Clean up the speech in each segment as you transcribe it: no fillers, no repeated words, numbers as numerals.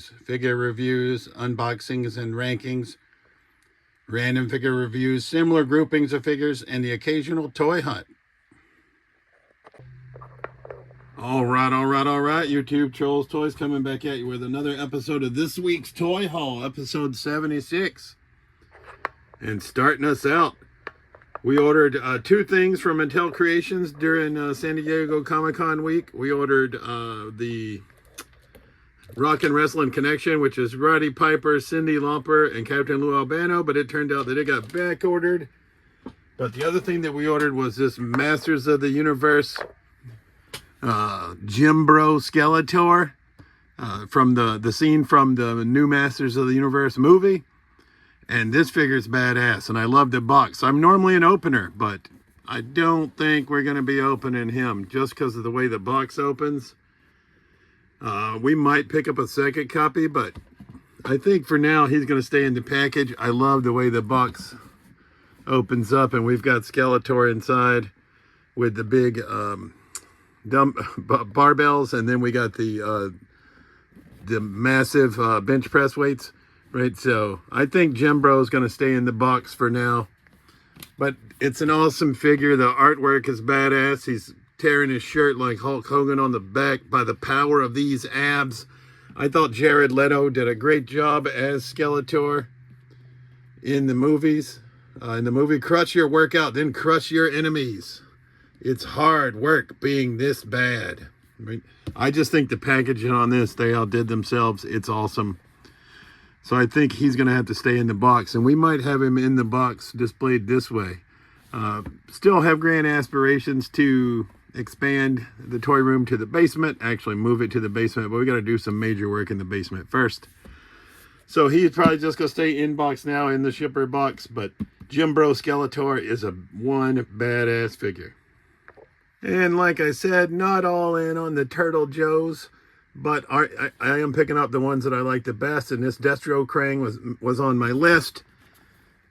reviews, figure reviews, unboxings and rankings, random figure reviews, similar groupings of figures, and the occasional toy hunt. All right, YouTube Trolls Toys coming back at you with another episode of this week's Toy Haul, episode 76. And starting us out, we ordered two things from Mattel Creations during San Diego Comic-Con week. We ordered the Rock and Wrestling Connection, which is Roddy Piper, Cyndi Lauper, and Captain Lou Albano, but it turned out that it got back ordered. But the other thing that we ordered was this Masters of the Universe Jim Bro Skeletor from the scene from the new Masters of the Universe movie. And this figure's badass, and I love the box. I'm normally an opener, but I don't think we're going to be opening him just because of the way the box opens. We might pick up a second copy, but I think for now he's going to stay in the package. I love the way the box opens up, and we've got Skeletor inside with the big barbells, and then we got the massive bench press weights, right? So I think Jim Bro is going to stay in the box for now, but it's an awesome figure. The artwork is badass. He's tearing his shirt like Hulk Hogan on the back by the power of these abs. I thought Jared Leto did a great job as Skeletor in the movies. In the movie Crush Your Workout, then Crush Your Enemies. It's hard work being this bad. Right? I just think the packaging on this, they outdid themselves. It's awesome. So I think he's going to have to stay in the box, and we might have him in the box displayed this way. Still have grand aspirations to expand the toy room to the basement, actually move it to the basement, but we got to do some major work in the basement first. So he's probably just going to stay in box now, in the shipper box, but Jim Bro Skeletor is a one badass figure. And like I said, not all in on the Turtle Joes, but I am picking up the ones that I like the best, and this Destro Krang was on my list.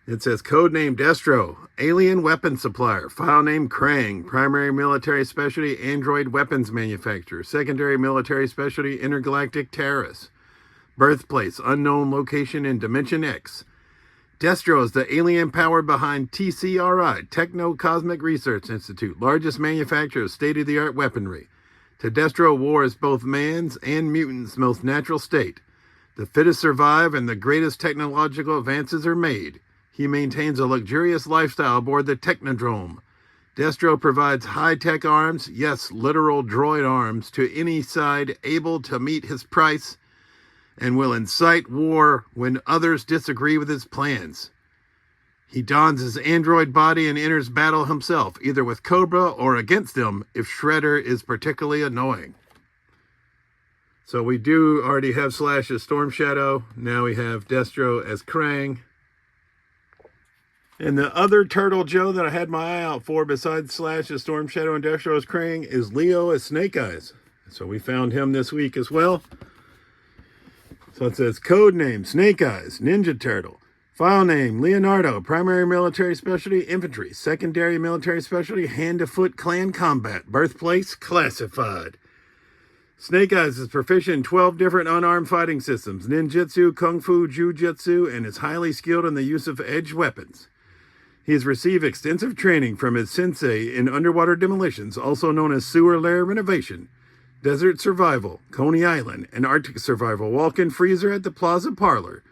It says codename Destro, alien weapon supplier, file name Krang, primary military specialty android weapons manufacturer, secondary military specialty intergalactic terrorist, birthplace unknown location in Dimension X. Destro is the alien power behind TCRI, Techno Cosmic Research Institute, largest manufacturer of state-of-the-art weaponry. To Destro, war is both man's and mutants' most natural state. The fittest survive and the greatest technological advances are made. He maintains a luxurious lifestyle aboard the Technodrome. Destro provides high-tech arms, yes, literal droid arms, to any side able to meet his price, and will incite war when others disagree with his plans. He dons his android body and enters battle himself, either with Cobra or against him if Shredder is particularly annoying. So we do already have Slash as Storm Shadow. Now we have Destro as Krang. And the other Turtle Joe that I had my eye out for besides Slash as Storm Shadow and Destro as Krang is Leo as Snake Eyes. So we found him this week as well. So it says codename Snake Eyes, Ninja Turtle. File name Leonardo, primary military specialty infantry, secondary military specialty hand-to-foot clan combat, birthplace classified. Snake Eyes is proficient in 12 different unarmed fighting systems, ninjutsu, kung fu, jujutsu, and is highly skilled in the use of edged weapons. He has received extensive training from his sensei in underwater demolitions, also known as sewer lair renovation, desert survival, Coney Island, and Arctic survival, walk-in freezer at the Plaza Parlor.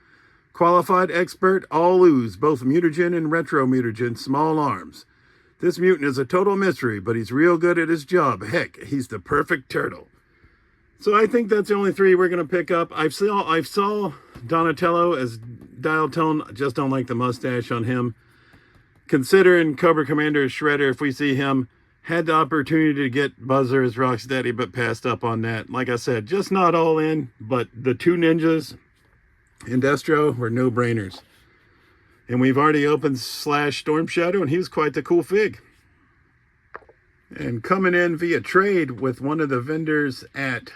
Qualified expert, all ooze, both mutagen and retro mutagen, small arms. This mutant is a total mystery, but he's real good at his job. Heck, he's the perfect turtle. So I think that's the only three we're going to pick up. I saw Donatello as Dial Tone. Just don't like the mustache on him. Considering Cobra Commander as Shredder, if we see him, had the opportunity to get Buzzer as Rocksteady, but passed up on that. Like I said, just not all in, but the two ninjas and Destro were no-brainers. And we've already opened Slash Storm Shadow, and he's quite the cool fig. And coming in via trade with one of the vendors at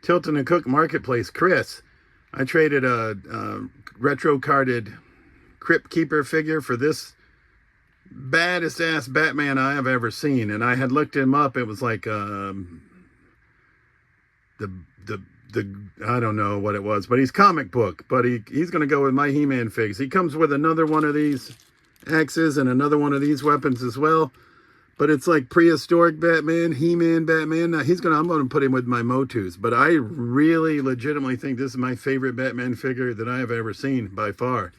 Tilton and Cook Marketplace, Chris, I traded a retro-carded Crypt Keeper figure for this baddest ass Batman I have ever seen. And I had looked him up. It was like the I don't know what it was, but he's comic book. But he's going to go with my He-Man figs. He comes with another one of these axes and another one of these weapons as well. But it's like prehistoric Batman, He-Man Batman. Now I'm going to put him with my Motus. But I really legitimately think this is my favorite Batman figure that I have ever seen by far.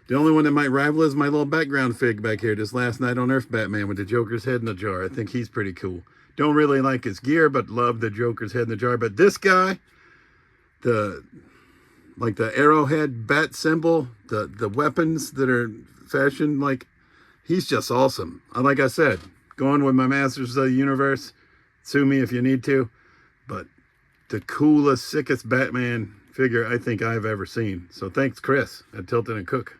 The only one that might rival is my little background fig back here, this Last Night on Earth Batman with the Joker's head in the jar. I think he's pretty cool. Don't really like his gear, but love the Joker's head in the jar. But this guy, like the arrowhead bat symbol, the weapons that are fashioned, like, he's just awesome. Like I said, going with my Masters of the Universe, sue me if you need to, but the coolest, sickest Batman figure I think I've ever seen. So thanks, Chris at Tilton & Cook.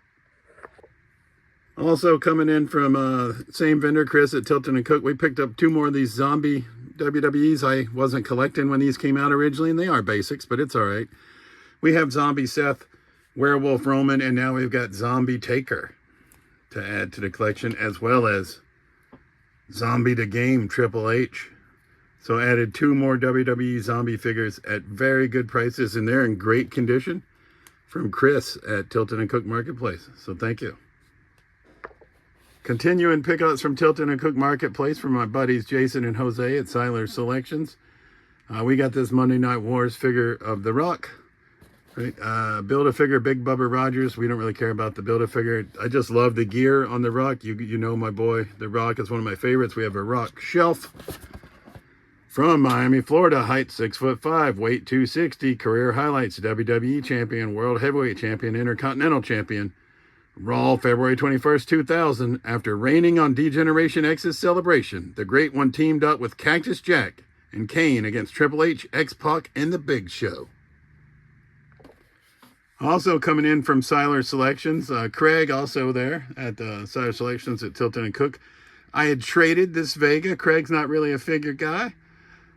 Also coming in from same vendor, Chris at Tilton & Cook, we picked up 2 more of these zombie WWEs. I wasn't collecting when these came out originally, and they are basics, but it's all right. We have Zombie Seth, Werewolf Roman, and now we've got Zombie Taker to add to the collection, as well as Zombie the Game Triple H. So added 2 more WWE zombie figures at very good prices, and they're in great condition from Chris at Tilton & Cook Marketplace. So thank you. Continuing pickups from Tilton & Cook Marketplace from my buddies Jason and Jose at Siler Selections. We got this Monday Night Wars figure of The Rock. Right? Build-A-Figure Big Bubba Rogers. We don't really care about the Build-A-Figure. I just love the gear on The Rock. You know my boy, The Rock is one of my favorites. We have a Rock shelf from Miami, Florida. Height 6'5", weight 260. Career highlights: WWE Champion, World Heavyweight Champion, Intercontinental Champion. Raw, February 21st, 2000. After reigning on D-Generation X's Celebration, the Great One teamed up with Cactus Jack and Kane against Triple H, X-Pac, and The Big Show. Also coming in from Siler Selections, Craig also there at Siler Selections at Tilton & Cook. I had traded this Vega. Craig's not really a figure guy,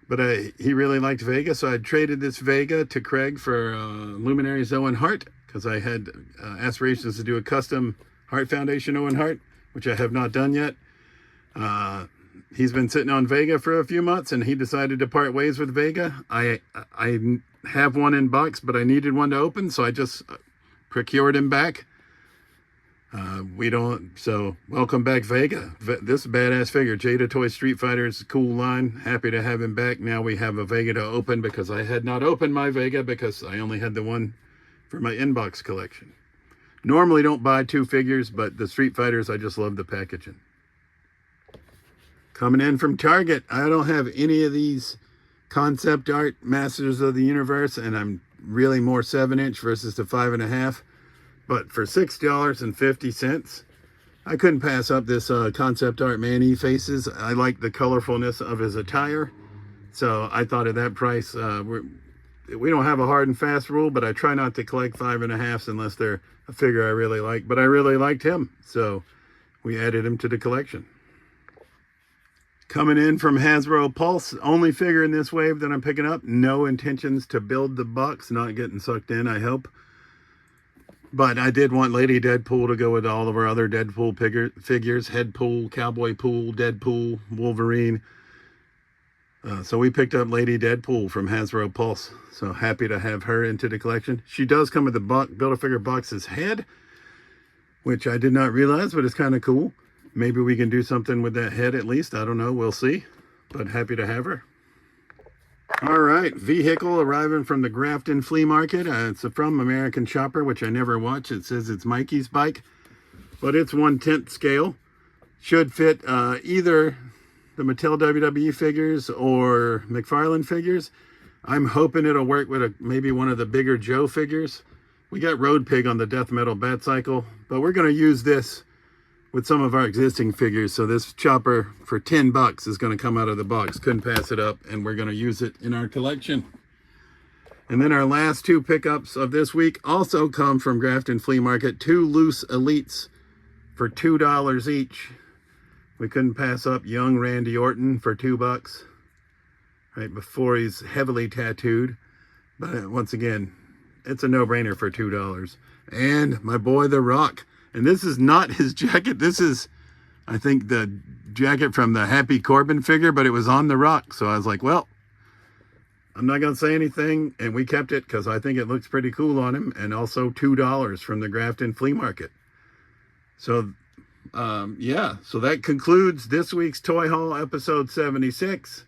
but he really liked Vega, so I traded this Vega to Craig for Luminaries Owen Hart, because I had aspirations to do a custom Hart Foundation Owen Hart, which I have not done yet. He's been sitting on Vega for a few months, and he decided to part ways with Vega. I have one in box, but I needed one to open, so I just procured him back. So welcome back, Vega. This badass figure, Jada Toy Street Fighter's cool line. Happy to have him back. Now we have a Vega to open, because I had not opened my Vega because I only had the one for my inbox collection. Normally don't buy 2 figures, but the Street Fighters, I just love the packaging. Coming in from Target, I don't have any of these concept art Masters of the Universe, and I'm really more 7-inch versus the 5.5. But for $6.50, I couldn't pass up this concept art Man-E Faces. I like the colorfulness of his attire, so I thought at that price, we don't have a hard and fast rule, but I try not to collect 5.5s unless they're a figure I really like. But I really liked him, so we added him to the collection. Coming in from Hasbro Pulse, only figure in this wave that I'm picking up. No intentions to build the box, not getting sucked in, I hope. But I did want Lady Deadpool to go with all of our other Deadpool figures. Headpool, Cowboy Pool, Deadpool, Wolverine. So we picked up Lady Deadpool from Hasbro Pulse. So happy to have her into the collection. She does come with the Build-A-Figure box's head, which I did not realize, but it's kind of cool. Maybe we can do something with that head at least. I don't know. We'll see. But happy to have her. All right. Vehicle arriving from the Grafton Flea Market. It's from American Chopper, which I never watch. It says it's Mikey's bike, but it's 1/10 scale. Should fit either the Mattel WWE figures or McFarlane figures. I'm hoping it'll work with maybe one of the bigger Joe figures. We got Road Pig on the Death Metal Bat Cycle, but we're going to use this with some of our existing figures. So this chopper for $10 is going to come out of the box. Couldn't pass it up, and we're going to use it in our collection. And then our last 2 pickups of this week also come from Grafton Flea Market. 2 loose Elites for $2 each. We couldn't pass up young Randy Orton for $2, right before he's heavily tattooed. But once again, it's a no-brainer for $2. And my boy, The Rock. And this is not his jacket. This is, I think, the jacket from the Happy Corbin figure, but it was on The Rock. So I was like, well, I'm not going to say anything, and we kept it because I think it looks pretty cool on him, and also $2 from the Grafton Flea Market. So, yeah, so that concludes this week's Toy Haul, episode 76.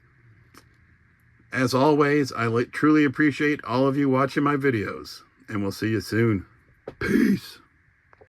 As always, I truly appreciate all of you watching my videos, and we'll see you soon. Peace.